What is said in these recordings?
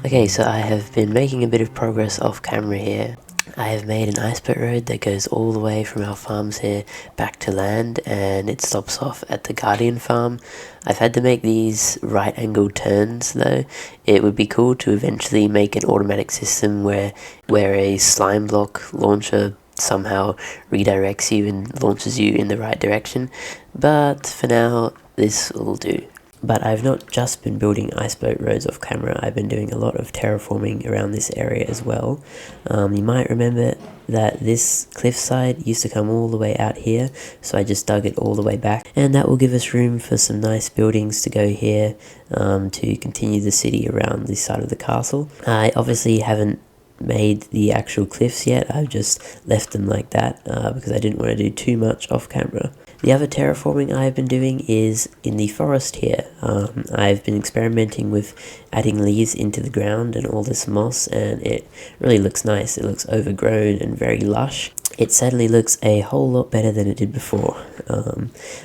Okay, so I have been making a bit of progress off camera here. I have made an ice boat road that goes all the way from our farms here back to land, and it stops off at the Guardian farm. I've had to make these right angled turns though. It would be cool to eventually make an automatic system where a slime block launcher somehow redirects you and launches you in the right direction, but for now this will do. But I've not just been building ice boat roads off camera, I've been doing a lot of terraforming around this area as well. You might remember that this cliffside used to come all the way out here, so I just dug it all the way back, and that will give us room for some nice buildings to go here to continue the city around this side of the castle. I obviously haven't made the actual cliffs yet, I've just left them like that because I didn't want to do too much off camera. The other terraforming I've been doing is in the forest here. I've been experimenting with adding leaves into the ground and all this moss, and it really looks nice. It looks overgrown and very lush. It certainly looks a whole lot better than it did before.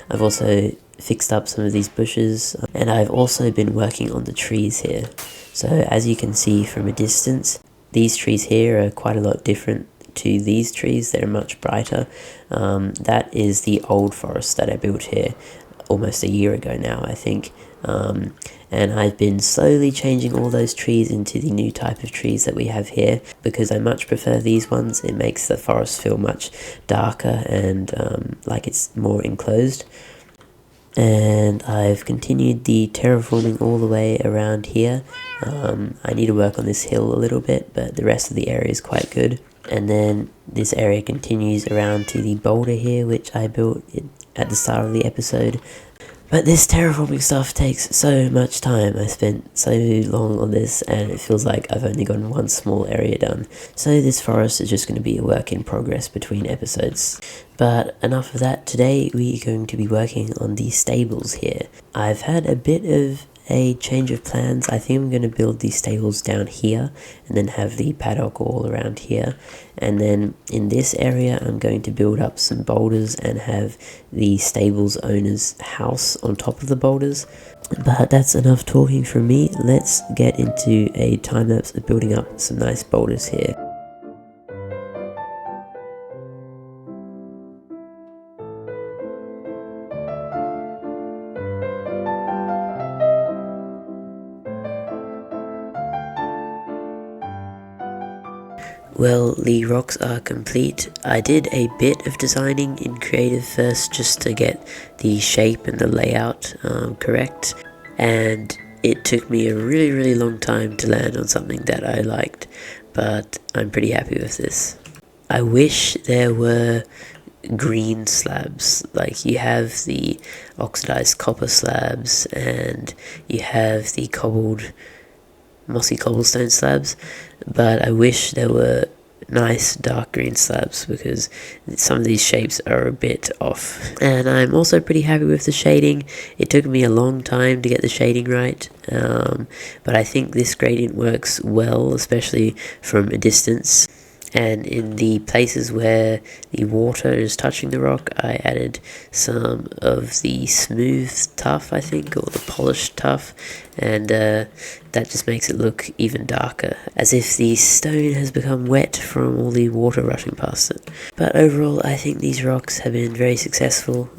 I've also fixed up some of these bushes, and I've also been working on the trees here. So as you can see from a distance, these trees here are quite a lot different to these trees. They're much brighter. That is the old forest that I built here almost a year ago now, I think. And I've been slowly changing all those trees into the new type of trees that we have here, because I much prefer these ones. It makes the forest feel much darker and like it's more enclosed. And I've continued the terraforming all the way around here. I need to work on this hill a little bit, but the rest of the area is quite good. And then this area continues around to the boulder here, which I built at the start of the episode. But this terraforming stuff takes so much time. I spent so long on this, and it feels like I've only gotten one small area done. So this forest is just going to be a work in progress between episodes. But enough of that. Today we are going to be working on the stables here. I've had a bit of a change of plans. I think I'm going to build these stables down here and then have the paddock all around here, and then in this area I'm going to build up some boulders and have the stables owner's house on top of the boulders. But that's enough talking from me. Let's get into a time lapse of building up some nice boulders here. Well, the rocks are complete. I did a bit of designing in Creative first just to get the shape and the layout correct, and it took me a really long time to land on something that I liked, but I'm pretty happy with this. I wish there were green slabs. Like, you have the oxidized copper slabs and you have the mossy cobblestone slabs, but I wish there were nice dark green slabs because some of these shapes are a bit off. And I'm also pretty happy with the shading. It took me a long time to get the shading right, but I think this gradient works well, especially from a distance. And in the places where the water is touching the rock, I added some of the smooth tuff, I think, or the polished tuff, and that just makes it look even darker, as if the stone has become wet from all the water rushing past it. But overall, I think these rocks have been very successful.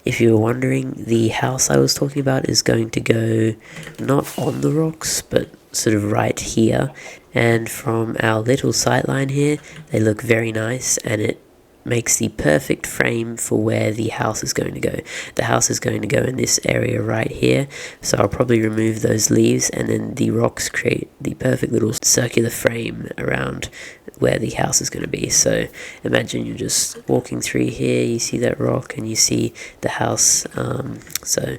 If you were wondering, the house I was talking about is going to go not on the rocks, but sort of right here, and from our little sightline here, they look very nice, and it makes the perfect frame for where the house is going to go. The house is going to go in this area right here, so I'll probably remove those leaves, and then the rocks create the perfect little circular frame around where the house is going to be. So imagine you're just walking through here, you see that rock and you see the house. So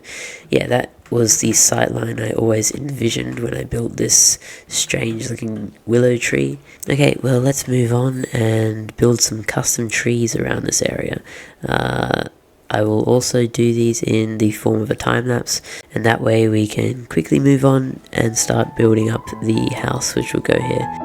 yeah, that was the sightline I always envisioned when I built this strange looking willow tree. Okay, well, let's move on and build some custom trees around this area. I will also do these in the form of a time lapse, and that way we can quickly move on and start building up the house which will go here.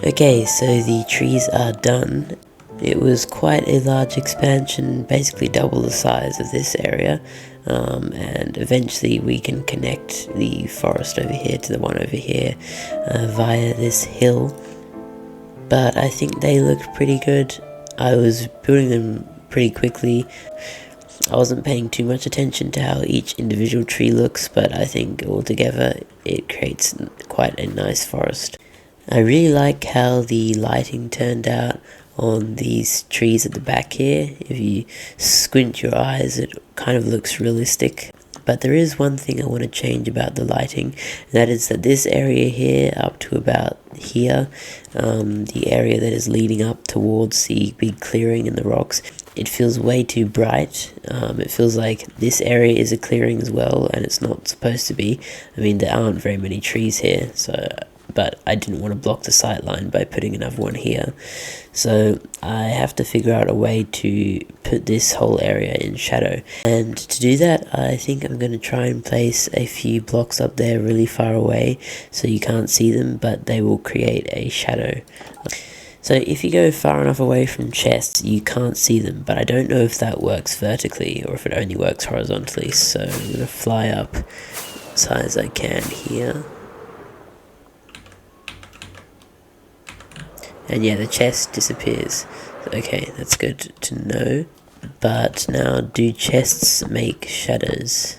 Okay, so the trees are done. It was quite a large expansion, basically double the size of this area, and eventually we can connect the forest over here to the one over here via this hill. But I think they look pretty good. I was building them pretty quickly. I wasn't paying too much attention to how each individual tree looks, but I think altogether it creates quite a nice forest. I really like how the lighting turned out on these trees at the back here. If you squint your eyes, it kind of looks realistic. But there is one thing I want to change about the lighting, and that is that this area here up to about here, the area that is leading up towards the big clearing in the rocks, it feels way too bright. It feels like this area is a clearing as well, and it's not supposed to be. I mean, there aren't very many trees here, but I didn't want to block the sight line by putting another one here. So I have to figure out a way to put this whole area in shadow. And to do that, I think I'm going to try and place a few blocks up there really far away so you can't see them, but they will create a shadow. So if you go far enough away from chests, you can't see them, but I don't know if that works vertically or if it only works horizontally. So I'm going to fly up as high as I can here. And yeah, the chest disappears. Okay, that's good to know. But now, do chests make shadows?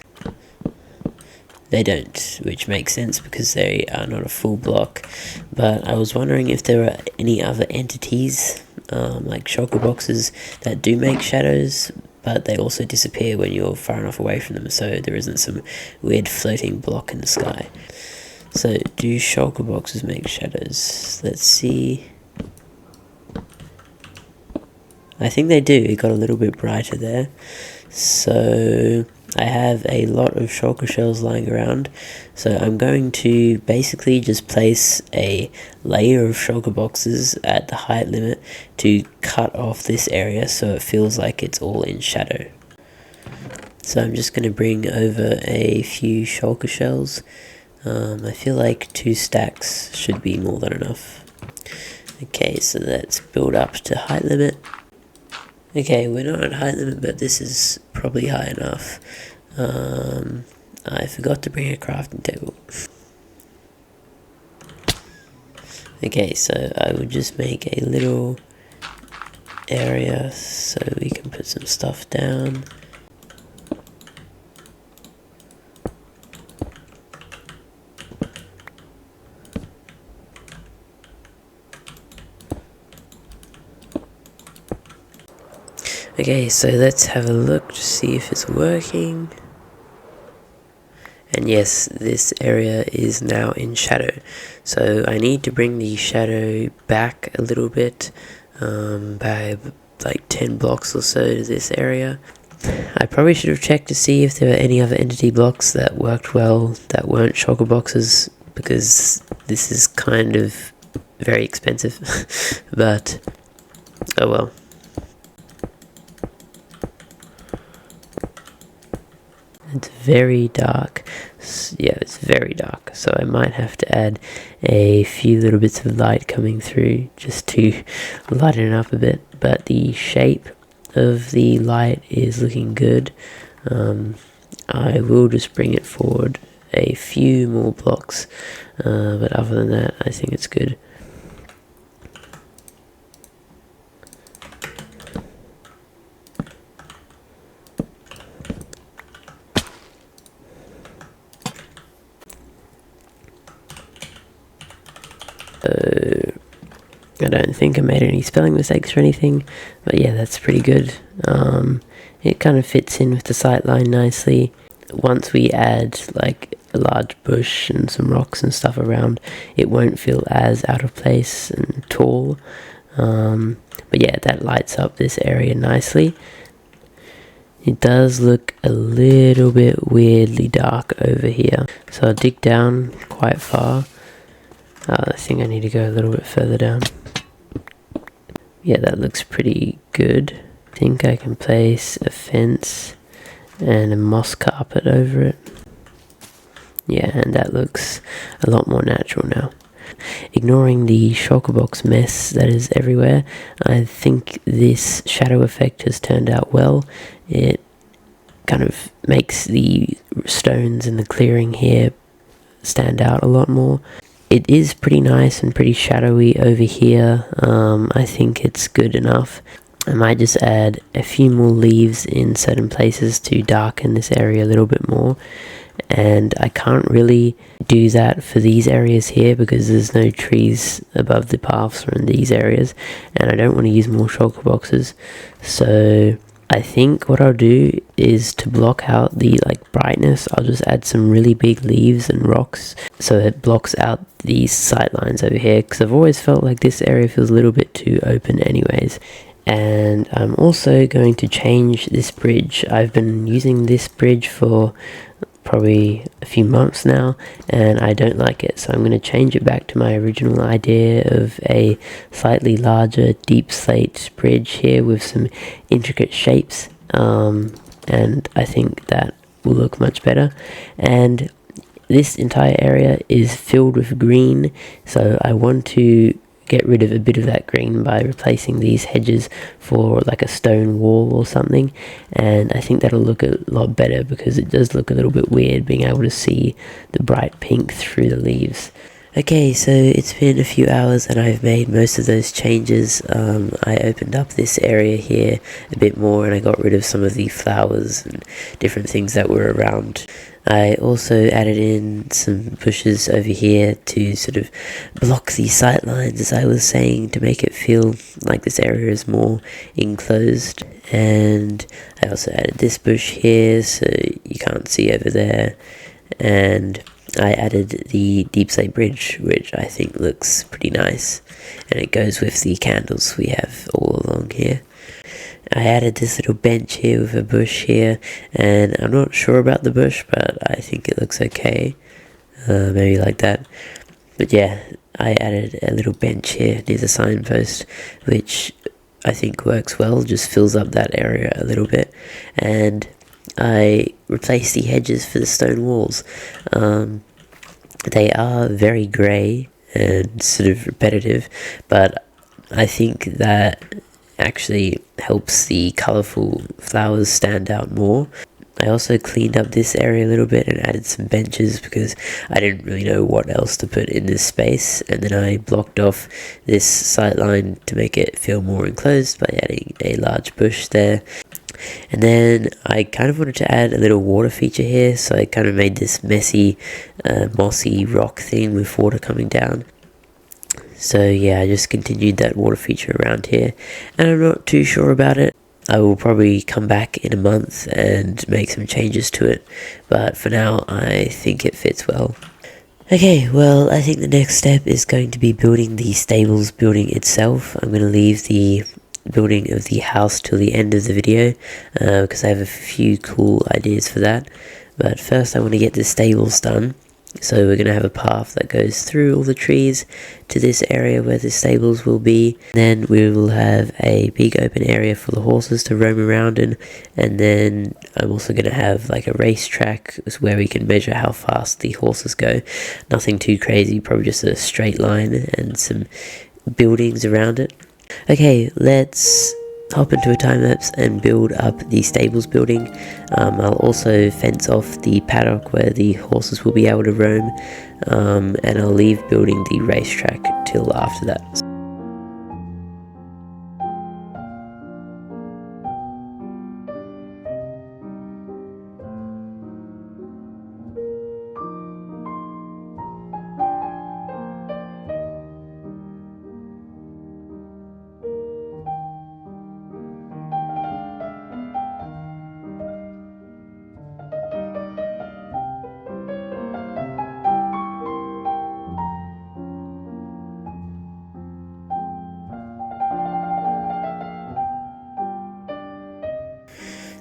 They don't, which makes sense because they are not a full block. But I was wondering if there were any other entities, like shulker boxes, that do make shadows, but they also disappear when you're far enough away from them, so there isn't some weird floating block in the sky. So, do shulker boxes make shadows? Let's see. I think they do. It got a little bit brighter there. So I have a lot of shulker shells lying around. So I'm going to basically just place a layer of shulker boxes at the height limit to cut off this area so it feels like it's all in shadow. So I'm just going to bring over a few shulker shells. I feel like 2 stacks should be more than enough. Okay, so let's build up to height limit. Okay, we're not at height limit, but this is probably high enough. I forgot to bring a crafting table. Okay, so I would just make a little area so we can put some stuff down. Okay, so let's have a look to see if it's working. And yes, this area is now in shadow. So I need to bring the shadow back a little bit, by like 10 blocks or so to this area. I probably should have checked to see if there were any other entity blocks that worked well that weren't shulker boxes, because this is kind of very expensive. But oh well. It's very dark. Yeah, it's very dark, so I might have to add a few little bits of light coming through just to lighten it up a bit. But the shape of the light is looking good. I will just bring it forward a few more blocks, but other than that, I think it's good. I don't think I made any spelling mistakes or anything, but yeah, that's pretty good. It kind of fits in with the sight line nicely. Once we add like a large bush and some rocks and stuff around, it won't feel as out of place and tall. But yeah, that lights up this area nicely. It does look a little bit weirdly dark over here, so I'll dig down quite far. I think I need to go a little bit further down. Yeah, that looks pretty good. I think I can place a fence and a moss carpet over it. Yeah, and that looks a lot more natural now. Ignoring the shulker box mess that is everywhere, I think this shadow effect has turned out well. It kind of makes the stones in the clearing here stand out a lot more. It is pretty nice and pretty shadowy over here. I think it's good enough. I might just add a few more leaves in certain places to darken this area a little bit more. And I can't really do that for these areas here because there's no trees above the paths or in these areas, and I don't want to use more shulker boxes. So I think what I'll do is, to block out the brightness, I'll just add some really big leaves and rocks so it blocks out these sight lines over here, because I've always felt like this area feels a little bit too open anyways. And I'm also going to change this bridge. I've been using this bridge for probably a few months now, and I don't like it, so I'm going to change it back to my original idea of a slightly larger deep slate bridge here with some intricate shapes, and I think that will look much better. And this entire area is filled with green, so I want to get rid of a bit of that green by replacing these hedges for like a stone wall or something, and I think that'll look a lot better because it does look a little bit weird being able to see the bright pink through the leaves. Okay, so it's been a few hours and I've made most of those changes. I opened up this area here a bit more and I got rid of some of the flowers and different things that were around. I also added in some bushes over here to sort of block the sight lines, as I was saying, to make it feel like this area is more enclosed. And I also added this bush here so you can't see over there. And I added the deep slate bridge, which I think looks pretty nice, and it goes with the candles we have all along here. I added this little bench here with a bush here, and I'm not sure about the bush, but I think it looks okay, maybe like that. But yeah, I added a little bench here near the signpost, which I think works well, just fills up that area a little bit. And I replaced the hedges for the stone walls. They are very grey and sort of repetitive, but I think that actually helps the colourful flowers stand out more. I also cleaned up this area a little bit and added some benches because I didn't really know what else to put in this space, and then I blocked off this sight line to make it feel more enclosed by adding a large bush there. And then I kind of wanted to add a little water feature here, so I kind of made this messy, mossy rock thing with water coming down. So yeah, I just continued that water feature around here, and I'm not too sure about it. I will probably come back in a month and make some changes to it, but for now I think it fits well. Okay, well, I think the next step is going to be building the stables building itself. I'm going to leave the building of the house till the end of the video, because I have a few cool ideas for that. But first I want to get the stables done. So we're going to have a path that goes through all the trees to this area where the stables will be. Then we will have a big open area for the horses to roam around in. And then I'm also going to have like a racetrack where we can measure how fast the horses go. Nothing too crazy, probably just a straight line and some buildings around it. Okay, let's hop into a time lapse and build up the stables building. I'll also fence off the paddock where the horses will be able to roam, and I'll leave building the racetrack till after that.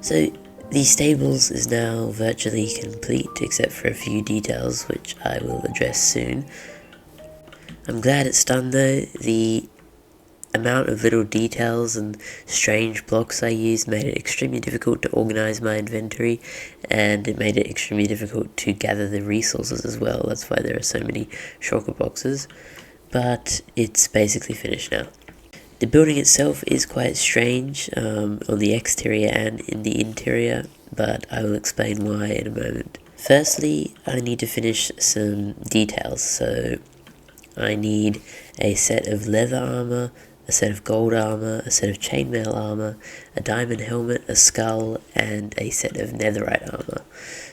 So the stables is now virtually complete, except for a few details which I will address soon. I'm glad it's done though. The amount of little details and strange blocks I used made it extremely difficult to organize my inventory, and it made it extremely difficult to gather the resources as well. That's why there are so many shulker boxes, but it's basically finished now. The building itself is quite strange on the exterior and in the interior, but I will explain why in a moment. Firstly, I need to finish some details, so I need a set of leather armor, a set of gold armor, a set of chainmail armor, a diamond helmet, a skull, and a set of netherite armor.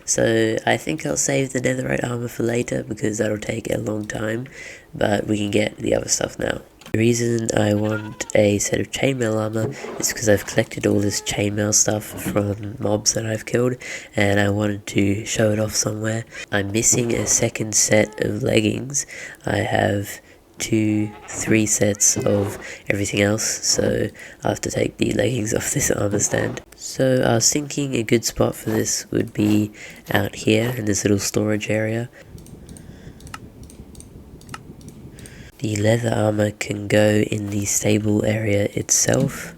So I think I'll save the netherite armor for later because that'll take a long time, but we can get the other stuff now. The reason I want a set of chainmail armor is because I've collected all this chainmail stuff from mobs that I've killed, and I wanted to show it off somewhere. I'm missing a second set of leggings. I have 3 sets of everything else, so I'll have to take the leggings off this armor stand. So I was thinking a good spot for this would be out here in this little storage area. The leather armor can go in the stable area itself.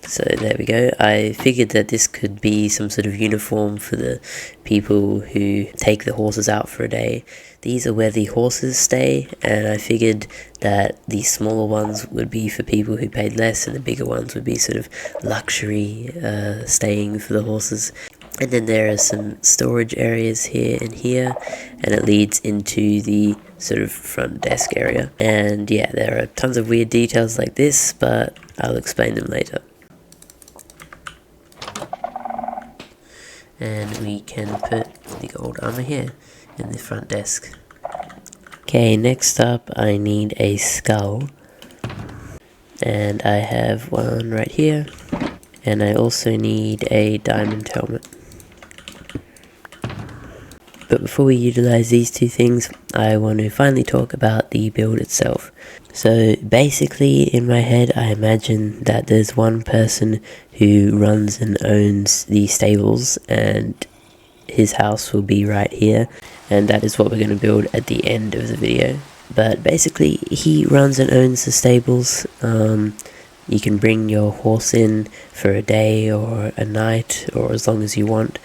So there we go. I figured that this could be some sort of uniform for the people who take the horses out for a day. These are where the horses stay, and I figured that the smaller ones would be for people who paid less, and the bigger ones would be sort of luxury staying for the horses. And then there are some storage areas here and here, and it leads into the sort of front desk area. And yeah, there are tons of weird details like this, but I'll explain them later. And we can put the gold armor here in the front desk. Okay, next up I need a skull. And I have one right here. And I also need a diamond helmet. But before we utilize these 2 things, I want to finally talk about the build itself. So basically in my head I imagine that there's one person who runs and owns the stables, and his house will be right here, and that is what we're going to build at the end of the video. But basically he runs and owns the stables. You can bring your horse in for a day or a night or as long as you want.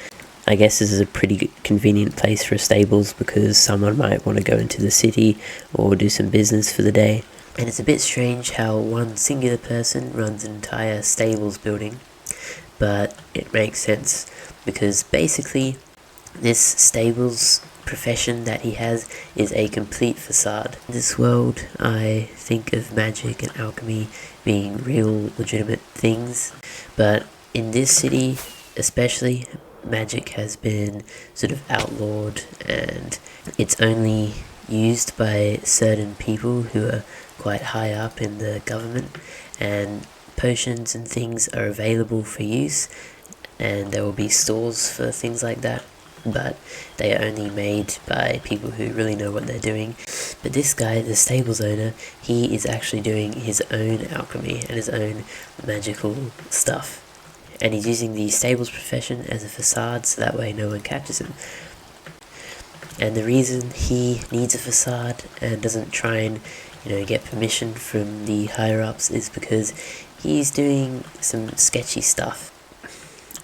I guess this is a pretty convenient place for stables because someone might want to go into the city or do some business for the day. And it's a bit strange how one singular person runs an entire stables building, but it makes sense because basically this stables profession that he has is a complete facade. In this world, I think of magic and alchemy being real legitimate things, but in this city especially, magic has been sort of outlawed, and it's only used by certain people who are quite high up in the government, and potions and things are available for use, and there will be stores for things like that, but they are only made by people who really know what they're doing. But this guy, the stables owner, he is actually doing his own alchemy and his own magical stuff. And he's using the stables profession as a facade so that way no one catches him. And the reason he needs a facade and doesn't try and, get permission from the higher ups is because he's doing some sketchy stuff.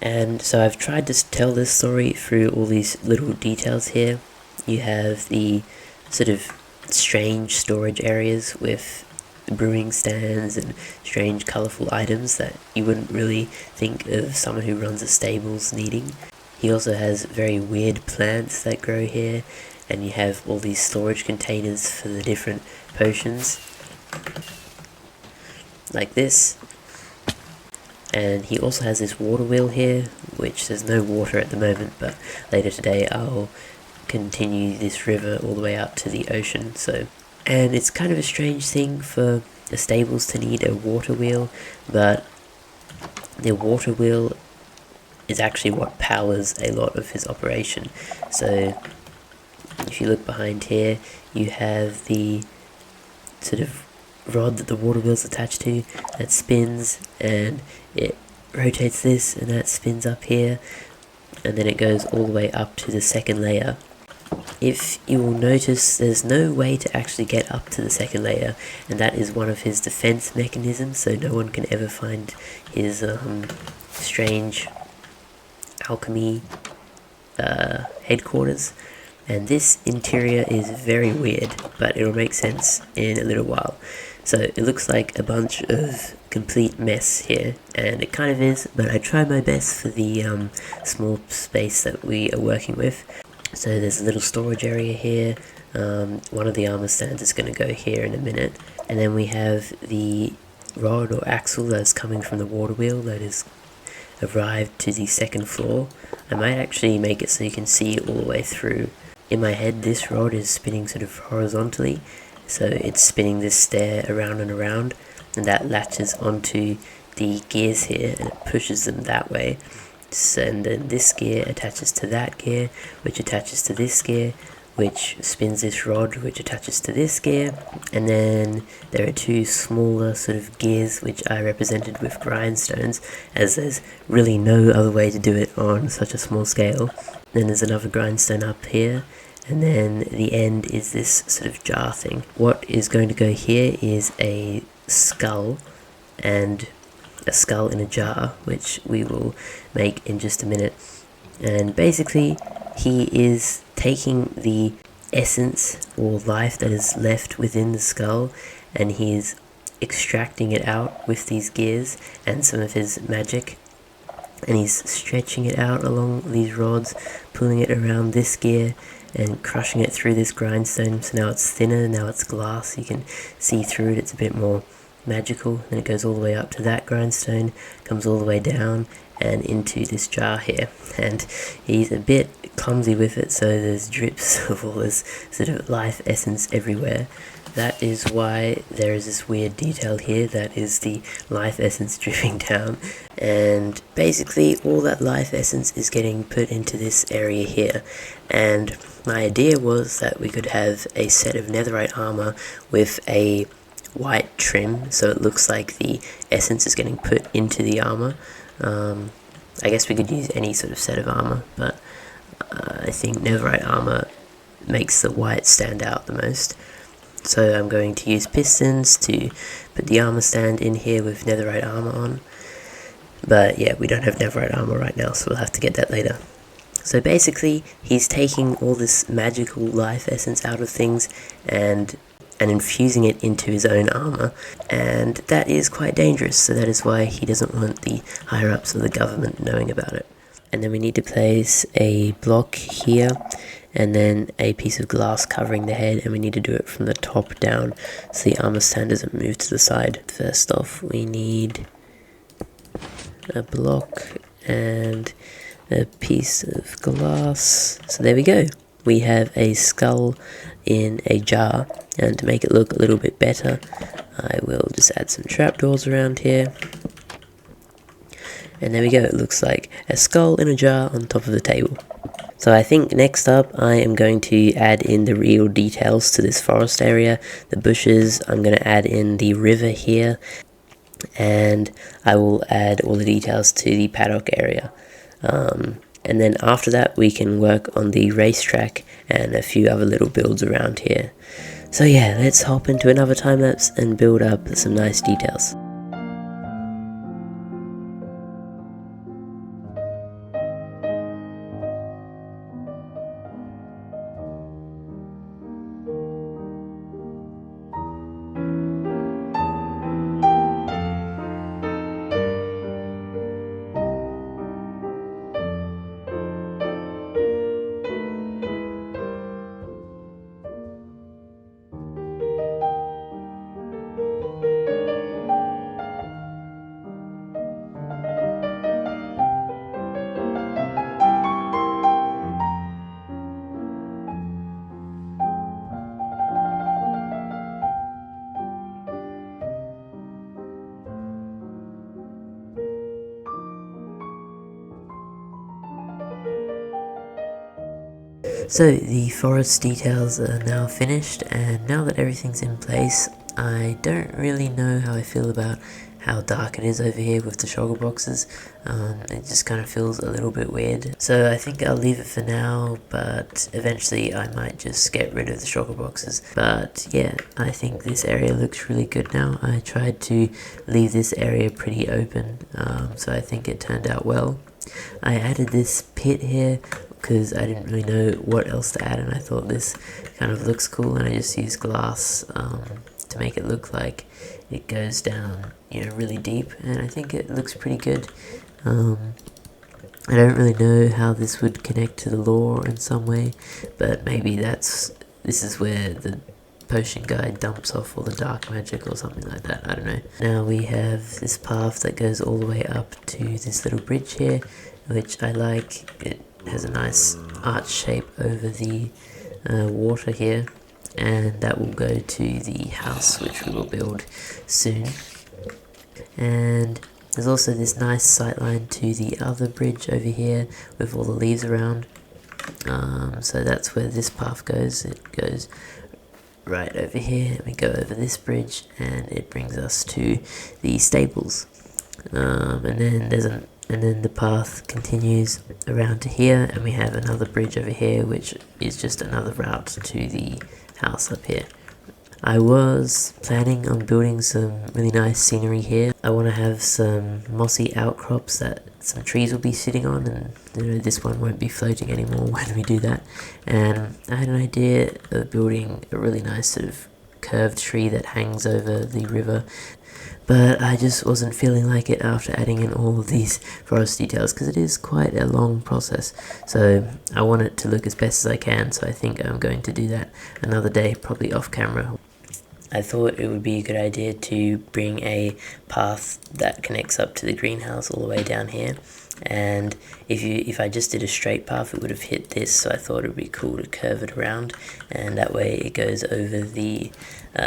And so I've tried to tell this story through all these little details here. You have the sort of strange storage areas with brewing stands and strange colourful items that you wouldn't really think of someone who runs a stables needing. He also has very weird plants that grow here, and you have all these storage containers for the different potions, like this. And he also has this water wheel here, which there's no water at the moment, but later today I'll continue this river all the way out to the ocean. And it's kind of a strange thing for the stables to need a water wheel, but the water wheel is actually what powers a lot of his operation. So if you look behind here, you have the sort of rod that the water wheel's attached to that spins, and it rotates this and that spins up here, and then it goes all the way up to the second layer. if you will notice, there's no way to actually get up to the second layer, and that is one of his defense mechanisms, so no one can ever find his strange alchemy headquarters. And this interior is very weird, but it'll make sense in a little while. So it looks like a bunch of complete mess here, and it kind of is, but I try my best for the small space that we are working with. So there's a little storage area here. One of the armor stands is going to go here in a minute, and then we have the rod or axle that's coming from the water wheel that is arrived to the second floor. I might actually make it so you can see all the way through. In my head, this rod is spinning sort of horizontally, so it's spinning this stair around and around, and that latches onto the gears here and it pushes them that way. So, and then this gear attaches to that gear, which attaches to this gear, which spins this rod, which attaches to this gear, and then there are two smaller sort of gears which I represented with grindstones, as there's really no other way to do it on such a small scale. Then there's another grindstone up here, and then the end is this sort of jar thing. What is going to go here is a skull, and a skull in a jar, which we will make in just a minute. And basically, he is taking the essence or life that is left within the skull, and he's extracting it out with these gears and some of his magic, and he's stretching it out along these rods, pulling it around this gear and crushing it through this grindstone. So now it's thinner, now it's glass, you can see through it, it's a bit more magical. Then it goes all the way up to that grindstone, comes all the way down and into this jar here, and he's a bit clumsy with it, so there's drips of all this sort of life essence everywhere. That is why there is this weird detail here, that is the life essence dripping down, and basically all that life essence is getting put into this area here. And my idea was that we could have a set of netherite armor with a white trim, so it looks like the essence is getting put into the armor. I guess we could use any sort of set of armor, but I think netherite armor makes the white stand out the most. So I'm going to use pistons to put the armor stand in here with netherite armor on. But yeah, we don't have netherite armor right now, so we'll have to get that later. So basically, he's taking all this magical life essence out of things and infusing it into his own armor, and that is quite dangerous, so that is why he doesn't want the higher-ups of the government knowing about it. And then we need to place a block here, and then a piece of glass covering the head, and we need to do it from the top down, so the armor stand doesn't move to the side. First off, we need a block and a piece of glass. So there we go. We have a skull in a jar, and to make it look a little bit better, I will just add some trapdoors around here. And there we go, it looks like a skull in a jar on top of the table. So I think next up I am going to add in the real details to this forest area, the bushes. I'm going to add in the river here, and I will add all the details to the paddock area. And then after that we can work on the racetrack and a few other little builds around here. So yeah, let's hop into another time lapse and build up some nice details. So the forest details are now finished, and now that everything's in place, I don't really know how I feel about how dark it is over here with the shulker boxes. It just kind of feels a little bit weird. So I think I'll leave it for now, but eventually I might just get rid of the shulker boxes. But yeah, I think this area looks really good now. I tried to leave this area pretty open, so I think it turned out well. I added this pit here because I didn't really know what else to add, and I thought this kind of looks cool, and I just used glass to make it look like it goes down, you know, really deep, and I think it looks pretty good. I don't really know how this would connect to the lore in some way, but maybe this is where the potion guy dumps off all the dark magic or something like that, I don't know. Now we have this path that goes all the way up to this little bridge here, which I like. It has a nice arch shape over the water here, and that will go to the house which we will build soon. And there's also this nice sightline to the other bridge over here with all the leaves around. So that's where this path goes. It goes right over here, and we go over this bridge, and it brings us to the stables. And then the path continues around to here, and we have another bridge over here, which is just another route to the house up here. I was planning on building some really nice scenery here. I want to have some mossy outcrops that some trees will be sitting on, and you know, this one won't be floating anymore when we do that. And I had an idea of building a really nice sort of curved tree that hangs over the river, but I just wasn't feeling like it after adding in all of these forest details, because it is quite a long process. So I want it to look as best as I can, so I think I'm going to do that another day, probably off camera. I thought it would be a good idea to bring a path that connects up to the greenhouse all the way down here, and if I just did a straight path it would have hit this, so I thought it would be cool to curve it around, and that way it goes over the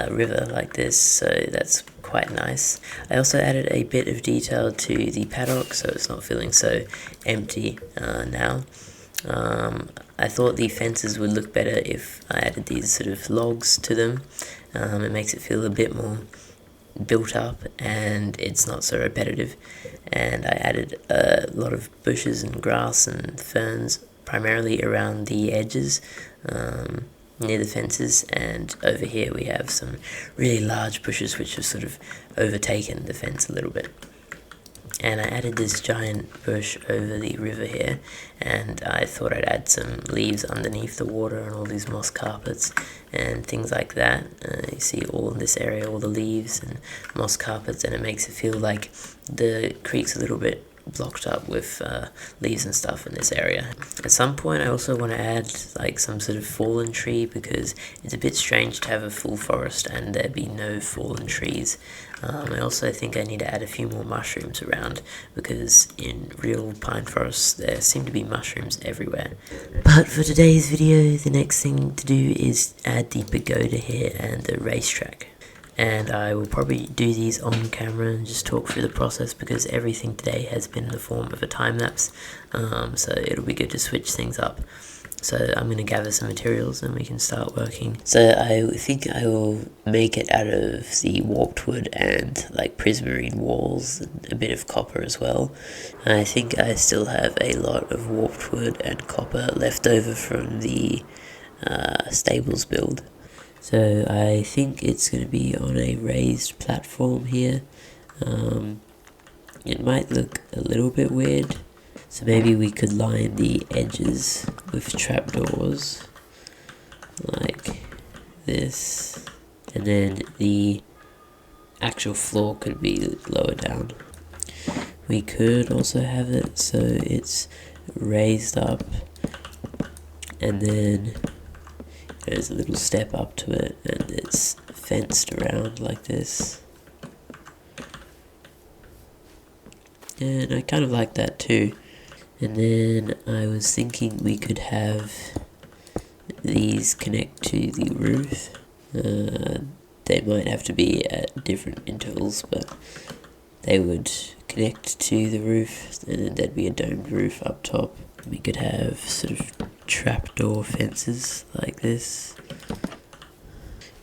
river like this, so that's quite nice. I also added a bit of detail to the paddock so it's not feeling so empty now. I thought the fences would look better if I added these sort of logs to them. It makes it feel a bit more built up, and it's not so repetitive. And I added a lot of bushes and grass and ferns, primarily around the edges, near the fences, and over here we have some really large bushes which have sort of overtaken the fence a little bit. And I added this giant bush over the river here, and I thought I'd add some leaves underneath the water and all these moss carpets and things like that. You see all in this area, all the leaves and moss carpets, and it makes it feel like the creek's a little bit blocked up with leaves and stuff in this area. At some point I also want to add like some sort of fallen tree, because it's a bit strange to have a full forest and there be no fallen trees. I also think I need to add a few more mushrooms around, because in real pine forests there seem to be mushrooms everywhere. But for today's video, the next thing to do is add the pagoda here and the racetrack. And I will probably do these on camera and just talk through the process, because everything today has been in the form of a time lapse, so it'll be good to switch things up. So I'm going to gather some materials and we can start working. So I think I will make it out of the warped wood and like prismarine walls and a bit of copper as well. I think I still have a lot of warped wood and copper left over from the stables build. So I think it's going to be on a raised platform here. It might look a little bit weird, so maybe we could line the edges with trapdoors like this, and then the actual floor could be lower down. We could also have it so it's raised up, and then there's a little step up to it, and it's fenced around like this. And I kind of like that too. And then I was thinking we could have these connect to the roof. They might have to be at different intervals, but they would connect to the roof, and then there'd be a domed roof up top. We could have sort of trapdoor fences like this.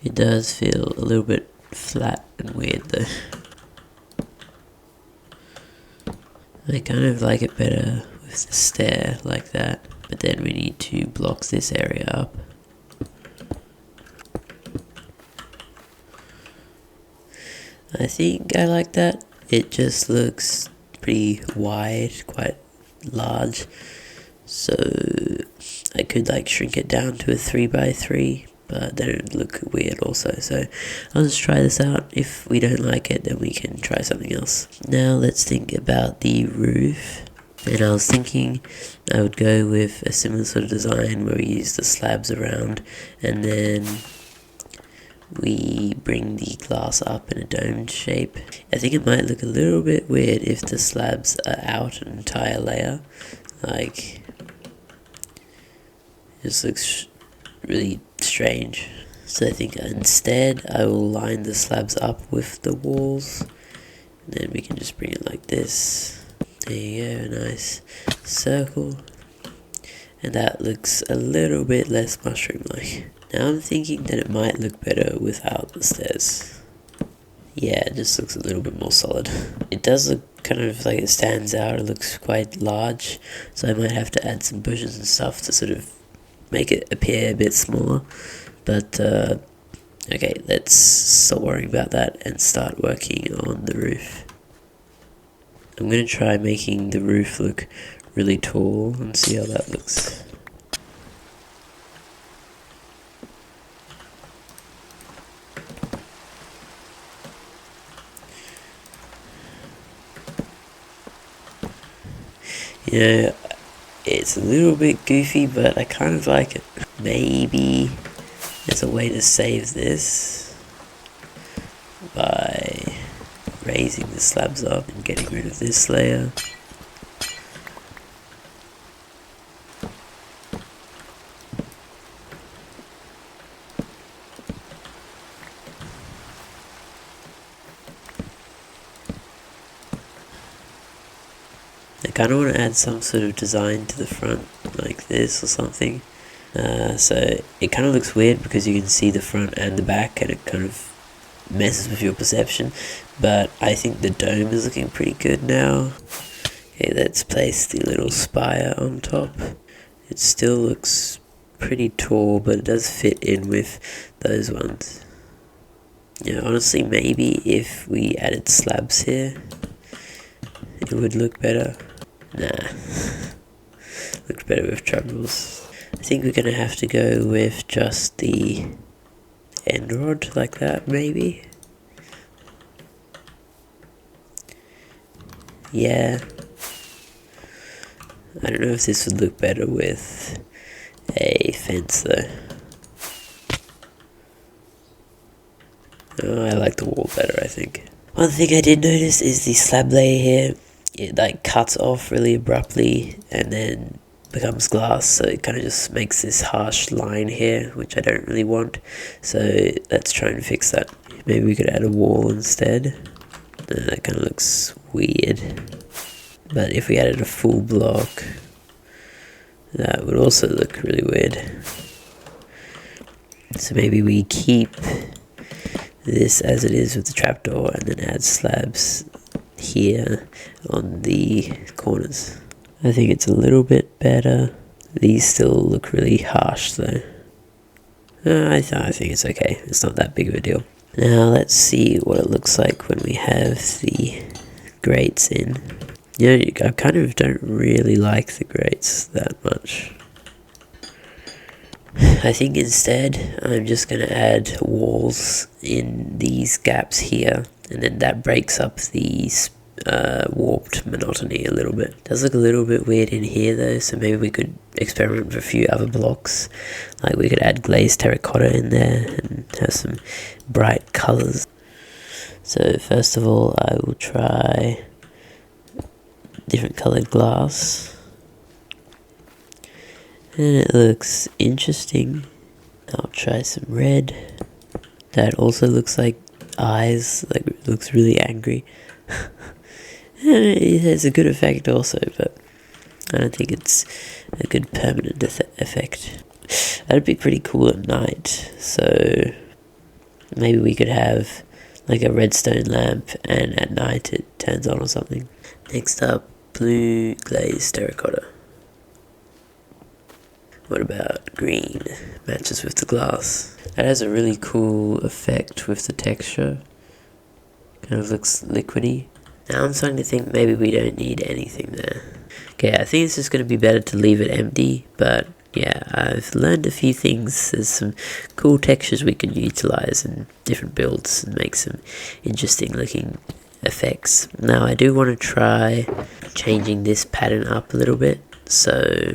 It does feel a little bit flat and weird though. I kind of like it better with the stair like that, but then we need to block this area up. I think I like that. It just looks pretty wide, quite large, so I could like shrink it down to a 3x3, but then it would look weird also. So I'll just try this out. If we don't like it, then we can try something else. Now let's think about the roof. And I was thinking I would go with a similar sort of design where we use the slabs around, and then we bring the glass up in a domed shape. I think it might look a little bit weird if the slabs are out an entire layer. Like, it just looks really strange. So I think instead I will line the slabs up with the walls, and then we can just bring it like this. There you go, a nice circle. And that looks a little bit less mushroom-like. Now I'm thinking that it might look better without the stairs. Yeah, it just looks a little bit more solid. It does look kind of like it stands out, it looks quite large, so I might have to add some bushes and stuff to sort of make it appear a bit smaller. But, okay, let's stop worrying about that and start working on the roof. I'm going to try making the roof look really tall and see how that looks. You know, it's a little bit goofy, but I kind of like it. Maybe there's a way to save this by raising the slabs up and getting rid of this layer. I kind of want to add some sort of design to the front, like this or something. So it kind of looks weird because you can see the front and the back, and it kind of messes with your perception. But I think the dome is looking pretty good now. Okay, let's place the little spire on top. It still looks pretty tall, but it does fit in with those ones. Yeah, honestly, maybe if we added slabs here, it would look better. Nah, looks better with trapdoors. I think we're gonna have to go with just the end rod like that, maybe. Yeah. I don't know if this would look better with a fence though. Oh, I like the wall better, I think. One thing I did notice is the slab layer here. It like cuts off really abruptly and then becomes glass, so it kind of just makes this harsh line here, which I don't really want. So let's try and fix that. Maybe we could add a wall instead. No, that kind of looks weird. But if we added a full block, that would also look really weird. So maybe we keep this as it is with the trapdoor and then add slabs here on the corners. I think it's a little bit better. These still look really harsh though. I think it's okay. It's not that big of a deal. Now let's see what it looks like when we have the grates in. You know, I kind of don't really like the grates that much. I think instead I'm just going to add walls in these gaps here, and then that breaks up the warped monotony a little bit. It does look a little bit weird in here though, so maybe we could experiment with a few other blocks. Like we could add glazed terracotta in there and have some bright colours. So first of all I will try different coloured glass. And it looks interesting. I'll try some red. That also looks like eyes, like it looks really angry. It has a good effect also, but I don't think it's a good permanent effect. That'd be pretty cool at night, so maybe we could have like a redstone lamp and at night it turns on or something. Next up, blue glazed terracotta. What about green? Matches with the glass. That has a really cool effect with the texture. Kind of looks liquidy. Now I'm starting to think maybe we don't need anything there. Okay, I think it's just going to be better to leave it empty, but yeah, I've learned a few things. There's some cool textures we can utilize in different builds and make some interesting looking effects. Now I do want to try changing this pattern up a little bit. So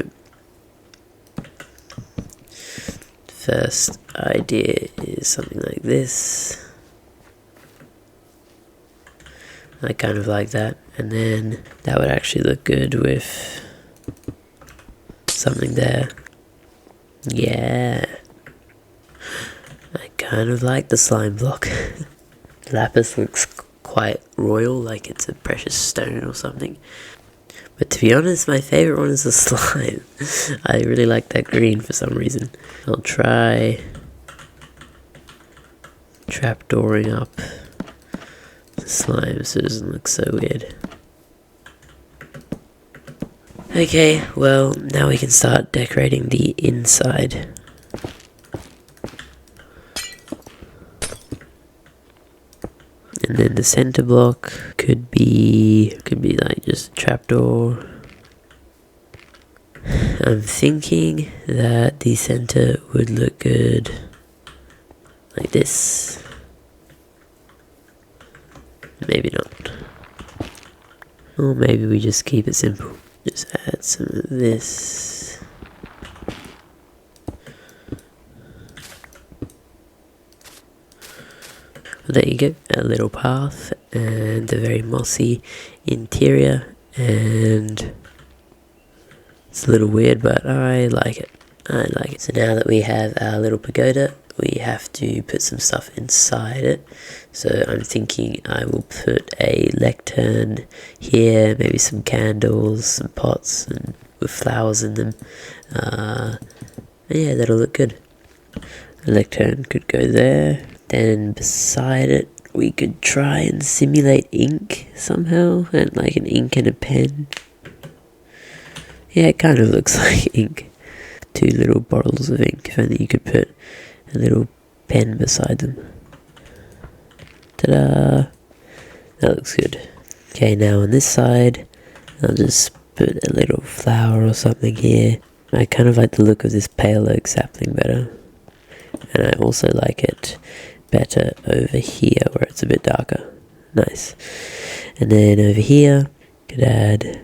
first idea is something like this. I kind of like that, and then that would actually look good with something there. Yeah, I kind of like the slime block. Lapis looks quite royal, like it's a precious stone or something. But to be honest, my favorite one is the slime. I really like that green for some reason. I'll try trapdooring up the slime so it doesn't look so weird. Okay, well, now we can start decorating the inside. And then the center block could be like just a trapdoor. I'm thinking that the center would look good like this. Maybe not. Or maybe we just keep it simple. Just add some of this. There you go, a little path and a very mossy interior, and it's a little weird, but I like it. So now that we have our little pagoda, we have to put some stuff inside it. So I'm thinking I will put a lectern here, maybe some candles, some pots and with flowers in them. Yeah, that'll look good. A lectern could go there. Then beside it, we could try and simulate ink somehow, and like an ink and a pen. Yeah, it kind of looks like ink. 2 little bottles of ink. If only you could put a little pen beside them. Ta-da! That looks good. Okay, now on this side, I'll just put a little flower or something here. I kind of like the look of this pale oak sapling better. And I also like it better over here where it's a bit darker. Nice. And then over here, could add.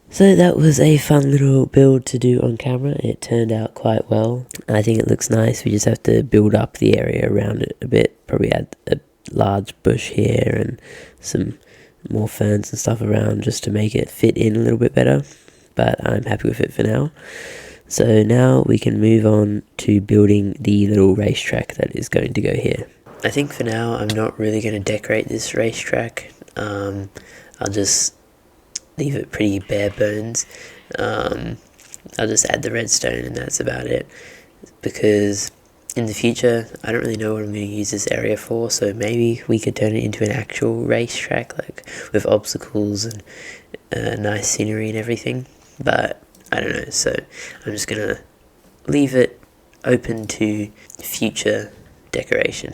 So that was a fun little build to do on camera. It turned out quite well. I think it looks nice. We just have to build up the area around it a bit. Probably add a large bush here and some more ferns and stuff around just to make it fit in a little bit better. But I'm happy with it for now. So now we can move on to building the little racetrack that is going to go here. I think for now I'm not really going to decorate this racetrack. I'll just leave it pretty bare bones. I'll just add the redstone and that's about it. Because in the future, I don't really know what I'm going to use this area for, so maybe we could turn it into an actual racetrack, like with obstacles and nice scenery and everything. But I don't know, so I'm just gonna leave it open to future decoration.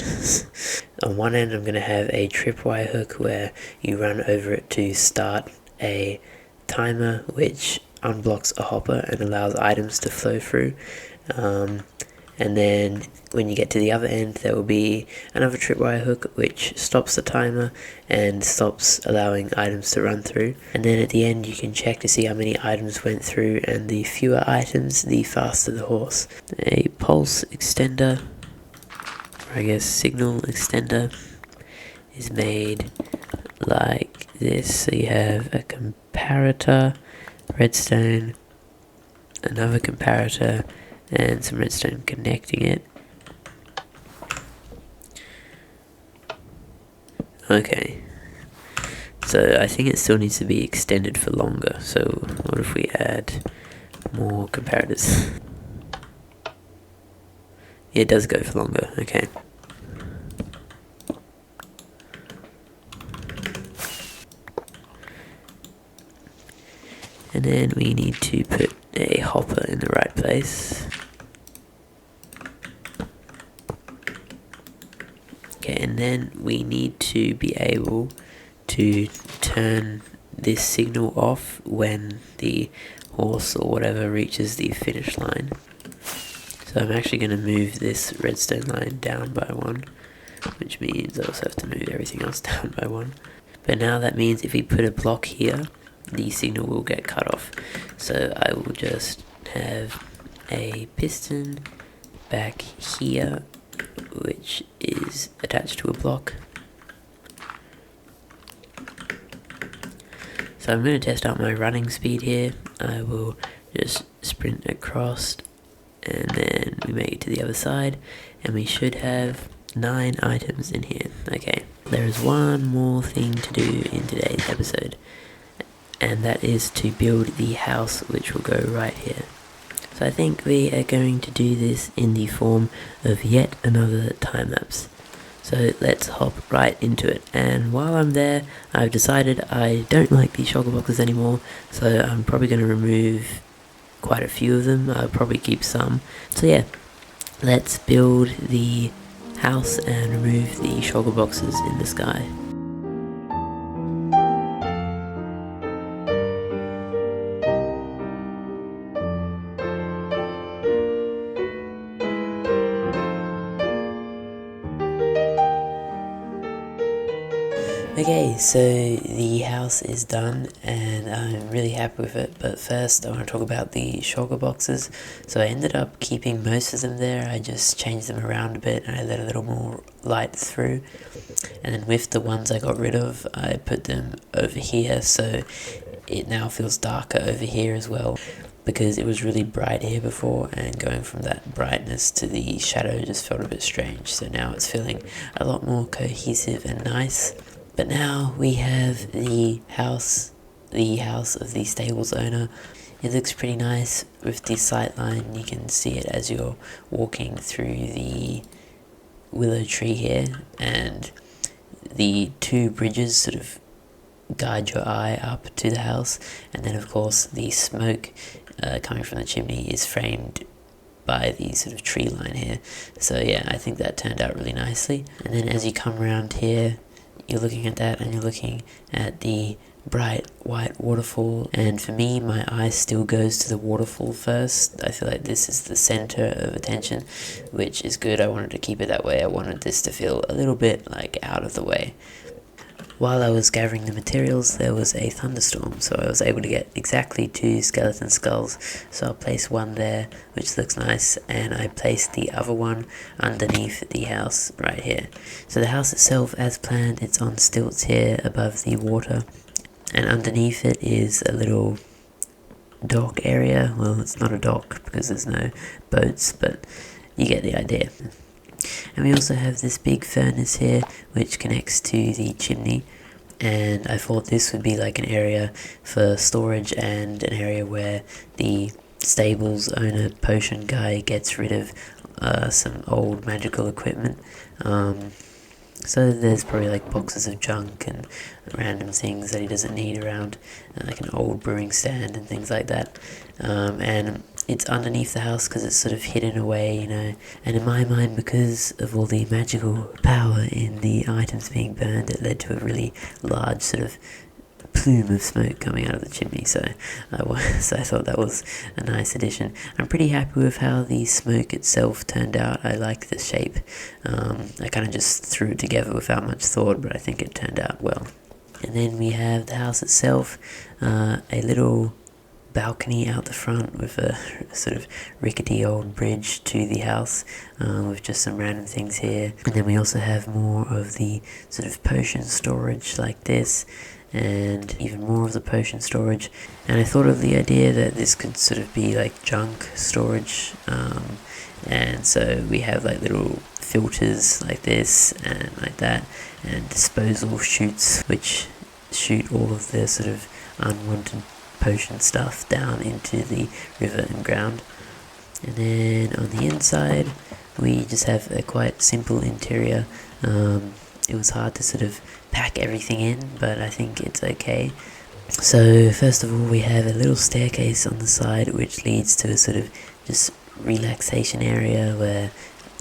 On one end I'm gonna have a tripwire hook where you run over it to start a timer which unblocks a hopper and allows items to flow through. And then when you get to the other end there will be another tripwire hook which stops the timer and stops allowing items to run through. And then at the end you can check to see how many items went through, and the fewer items the faster the horse. A pulse extender, or I guess signal extender, is made like this. So you have a comparator, redstone, another comparator, and some redstone connecting it. Okay, so I think it still needs to be extended for longer, so what if we add more comparators? Yeah, it does go for longer, okay. then we need to put a hopper in the right place. Okay, and then we need to be able to turn this signal off when the horse or whatever reaches the finish line. So I'm actually going to move this redstone line down by 1, which means I also have to move everything else down by 1. But now that means if we put a block here, the signal will get cut off. So I will just have a piston back here, which is attached to a block. So I'm going to test out my running speed here. I will just sprint across, and then we make it to the other side, and we should have 9 items in here. Okay, there is one more thing to do in today's episode, and that is to build the house which will go right here. So I think we are going to do this in the form of yet another time lapse. So let's hop right into it, and while I'm there, I've decided I don't like these shulker boxes anymore, so I'm probably going to remove quite a few of them. I'll probably keep some. So yeah, let's build the house and remove the shulker boxes in the sky. Okay, so the house is done and I'm really happy with it, but first I want to talk about the shulker boxes. So I ended up keeping most of them there. I just changed them around a bit and I let a little more light through. And then with the ones I got rid of, I put them over here, so it now feels darker over here as well, because it was really bright here before, and going from that brightness to the shadow just felt a bit strange. So now it's feeling a lot more cohesive and nice. But now we have the house of the stables owner. It looks pretty nice with the sight line. You can see it as you're walking through the willow tree here, and the 2 bridges sort of guide your eye up to the house, and then of course the smoke coming from the chimney is framed by the sort of tree line here. So yeah, I think that turned out really nicely. And then as you come around here, you're looking at that and you're looking at the bright white waterfall, and for me, my eye still goes to the waterfall first. I feel like this is the center of attention, which is good. I wanted to keep it that way. I wanted this to feel a little bit like out of the way. While I was gathering the materials, there was a thunderstorm, so I was able to get exactly 2 skeleton skulls. So I'll place one there, which looks nice, and I placed the other one underneath the house right here. So the house itself, as planned, it's on stilts here above the water, and underneath it is a little dock area. Well, it's not a dock because there's no boats, but you get the idea. And we also have this big furnace here which connects to the chimney, and I thought this would be like an area for storage and an area where the stables owner potion guy gets rid of some old magical equipment. So there's probably like boxes of junk and random things that he doesn't need around, like an old brewing stand and things like that. And it's underneath the house because it's sort of hidden away, you know, and in my mind, because of all the magical power in the items being burned, it led to a really large sort of plume of smoke coming out of the chimney, so I thought that was a nice addition. I'm pretty happy with how the smoke itself turned out. I like the shape. I kind of just threw it together without much thought, but I think it turned out well. And then we have the house itself, a little balcony out the front with a sort of rickety old bridge to the house, with just some random things here. And then we also have more of the sort of potion storage like this, and even more of the potion storage. And I thought of the idea that this could sort of be like junk storage, and so we have like little filters like this and like that, and disposal chutes which shoot all of the sort of unwanted potion stuff down into the river and ground. And then on the inside we just have a quite simple interior. It was hard to sort of pack everything in, but I think it's okay. So first of all, we have a little staircase on the side which leads to a sort of just relaxation area where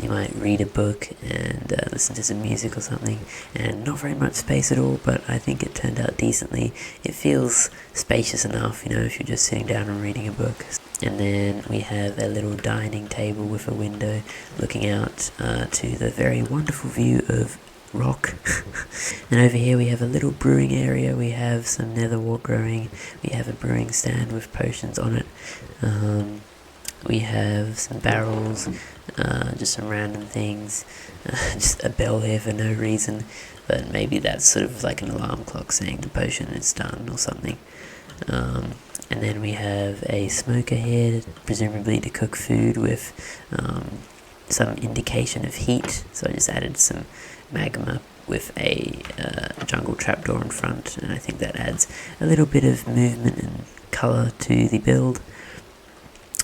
you might read a book and listen to some music or something, and not very much space at all, but I think it turned out decently. It feels spacious enough, you know, if you're just sitting down and reading a book. And then we have a little dining table with a window looking out to the very wonderful view of rock. And over here we have a little brewing area. We have some nether wart growing. We have a brewing stand with potions on it. We have some barrels, just some random things, just a bell here for no reason, but maybe that's sort of like an alarm clock saying the potion is done or something. And then we have a smoker here, presumably to cook food with some indication of heat, so I just added some magma with a jungle trapdoor in front, and I think that adds a little bit of movement and colour to the build.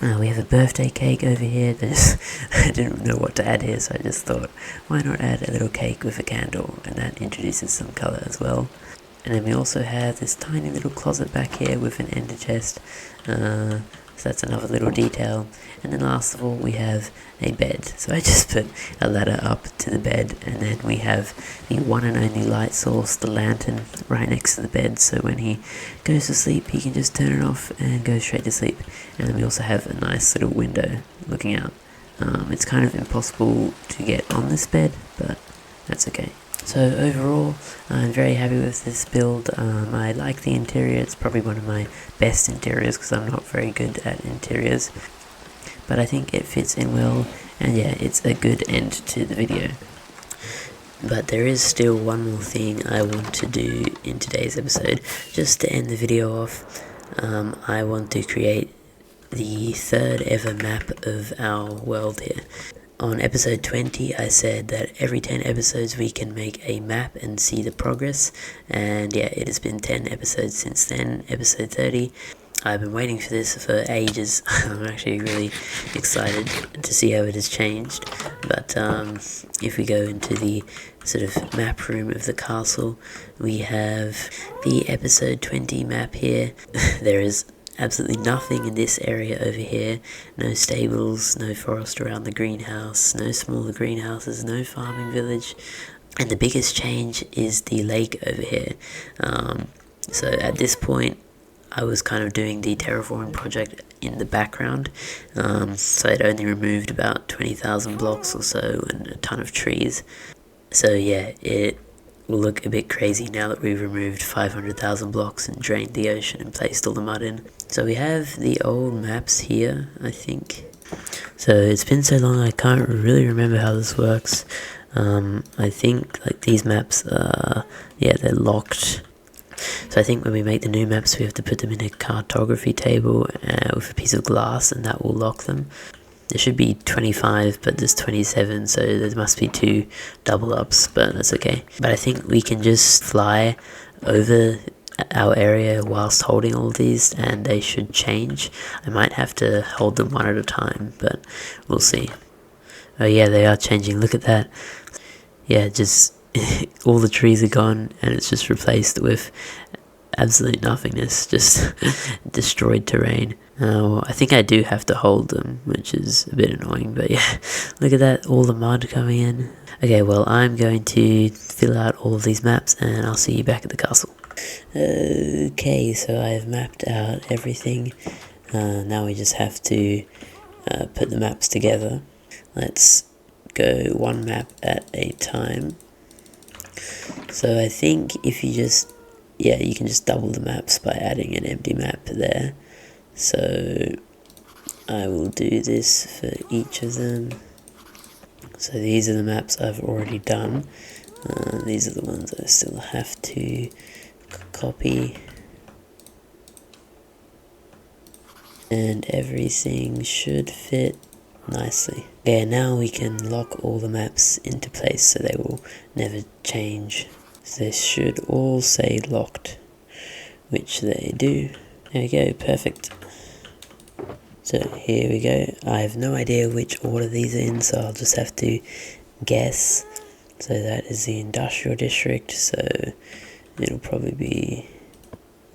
We have a birthday cake over here. I didn't know what to add here, so I just thought, why not add a little cake with a candle, and that introduces some colour as well. And then we also have this tiny little closet back here with an ender chest, so that's another little detail. And then last of all, we have a bed, so I just put a ladder up to the bed, and then we have the one and only light source, the lantern, right next to the bed, so when he goes to sleep he can just turn it off and go straight to sleep. And then we also have a nice little window looking out. It's kind of impossible to get on this bed, but that's okay. So overall, I'm very happy with this build. I like the interior. It's probably one of my best interiors because I'm not very good at interiors, but I think it fits in well, and yeah, it's a good end to the video. But there is still one more thing I want to do in today's episode. Just to end the video off, I want to create the third ever map of our world here. On episode 20, I said that every 10 episodes we can make a map and see the progress, and yeah, it has been 10 episodes since then, episode 30. I've been waiting for this for ages. I'm actually really excited to see how it has changed, but if we go into the sort of map room of the castle, we have the episode 20 map here. There is absolutely nothing in this area over here. No stables, no forest around the greenhouse, no smaller greenhouses, no farming village. And the biggest change is the lake over here. So at this point, I was kind of doing the terraforming project in the background, so I'd only removed about 20,000 blocks or so and a ton of trees. So yeah, it will look a bit crazy now that we've removed 500,000 blocks and drained the ocean and placed all the mud in. So we have the old maps here, I think. So it's been so long I can't really remember how this works. I think like these maps yeah, they're locked. So I think when we make the new maps we have to put them in a cartography table with a piece of glass, and that will lock them. There should be 25, but there's 27, so there must be 2 double ups, but that's okay. But I think we can just fly over our area whilst holding all these, and they should change. I might have to hold them one at a time, but we'll see. Oh yeah, they are changing, look at that. Yeah, just all the trees are gone, and it's just replaced with absolute nothingness, just destroyed terrain. I think I do have to hold them, which is a bit annoying, but yeah, look at that, all the mud coming in. Okay, well, I'm going to fill out all of these maps, and I'll see you back at the castle. Okay, so I've mapped out everything. Now we just have to put the maps together. Let's go one map at a time. So I think if you just, yeah, you can just double the maps by adding an empty map there. So I will do this for each of them. So these are the maps I've already done. These are the ones I still have to copy. And everything should fit nicely. Yeah, now we can lock all the maps into place so they will never change. So they should all say locked, which they do. There we go, perfect. So here we go. I have no idea which order these are in, so I'll just have to guess. So that is the industrial district, so it'll probably be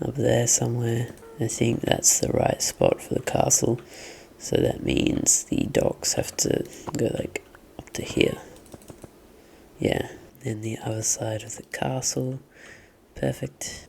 up there somewhere. I think that's the right spot for the castle. So that means the docks have to go like up to here. Yeah, then the other side of the castle. Perfect.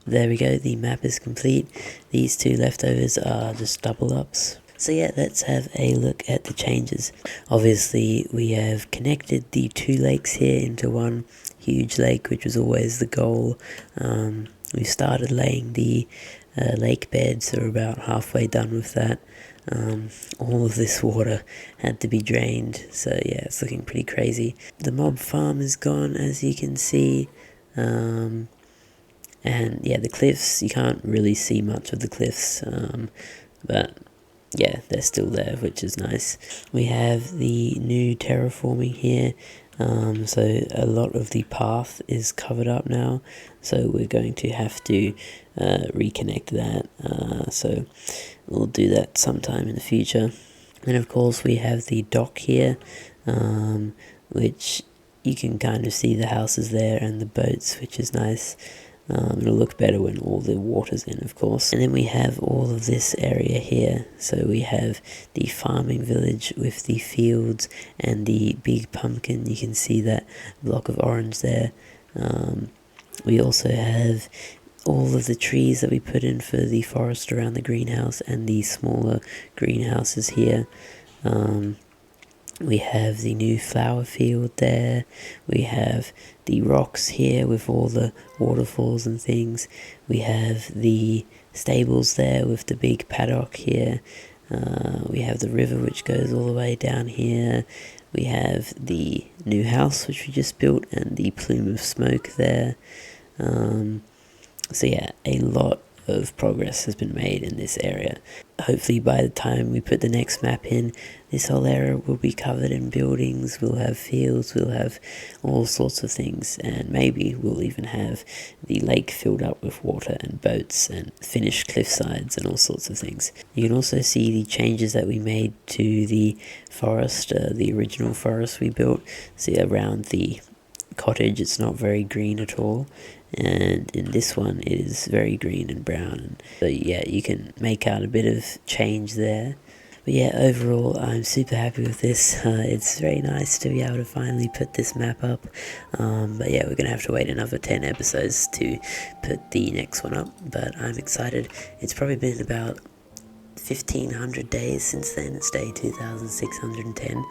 There we go, the map is complete. These two leftovers are just double ups. So yeah, let's have a look at the changes. Obviously, we have connected the two lakes here into one huge lake, which was always the goal. We started laying the lake bed, so we're about halfway done with that. All of this water had to be drained, so yeah, it's looking pretty crazy. The mob farm is gone, as you can see. And yeah, the cliffs, you can't really see much of the cliffs, but yeah, they're still there, which is nice. We have the new terraforming here, so a lot of the path is covered up now, so we're going to have to reconnect that, so we'll do that sometime in the future. And of course we have the dock here, which you can kind of see the houses there and the boats, which is nice. It'll look better when all the water's in, of course. And then we have all of this area here. So we have the farming village with the fields and the big pumpkin. You can see that block of orange there. We also have all of the trees that we put in for the forest around the greenhouse and the smaller greenhouses here. We have the new flower field there. We have the rocks here with all the waterfalls and things. We have the stables there with the big paddock here. We have the river which goes all the way down here. We have the new house which we just built and the plume of smoke there. So yeah, a lot of progress has been made in this area. Hopefully by the time we put the next map in, this whole area will be covered in buildings, we'll have fields, we'll have all sorts of things, and maybe we'll even have the lake filled up with water and boats and finished cliff sides and all sorts of things. You can also see the changes that we made to the forest, the original forest we built. See around the cottage it's not very green at all, and in this one it is very green and brown. So yeah, you can make out a bit of change there. But yeah, overall I'm super happy with this. It's very nice to be able to finally put this map up. But yeah, we're gonna have to wait another 10 episodes to put the next one up, but I'm excited. It's probably been about 1500 days since then. It's day 2610.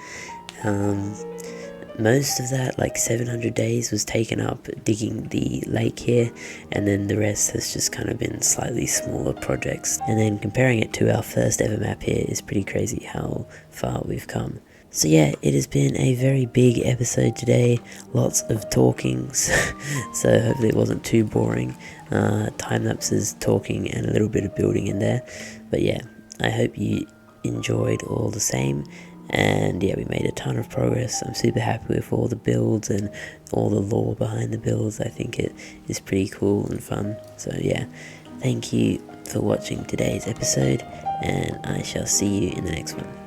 Most of that, like 700 days, was taken up digging the lake here, and then the rest has just kind of been slightly smaller projects. And then comparing it to our first ever map here is pretty crazy how far we've come. So yeah, it has been a very big episode today, lots of talking, so hopefully it wasn't too boring. Time-lapses, talking, and a little bit of building in there. But yeah, I hope you enjoyed all the same. And yeah, we made a ton of progress. I'm super happy with all the builds and all the lore behind the builds. I think it is pretty cool and fun. So yeah, thank you for watching today's episode, and I shall see you in the next one.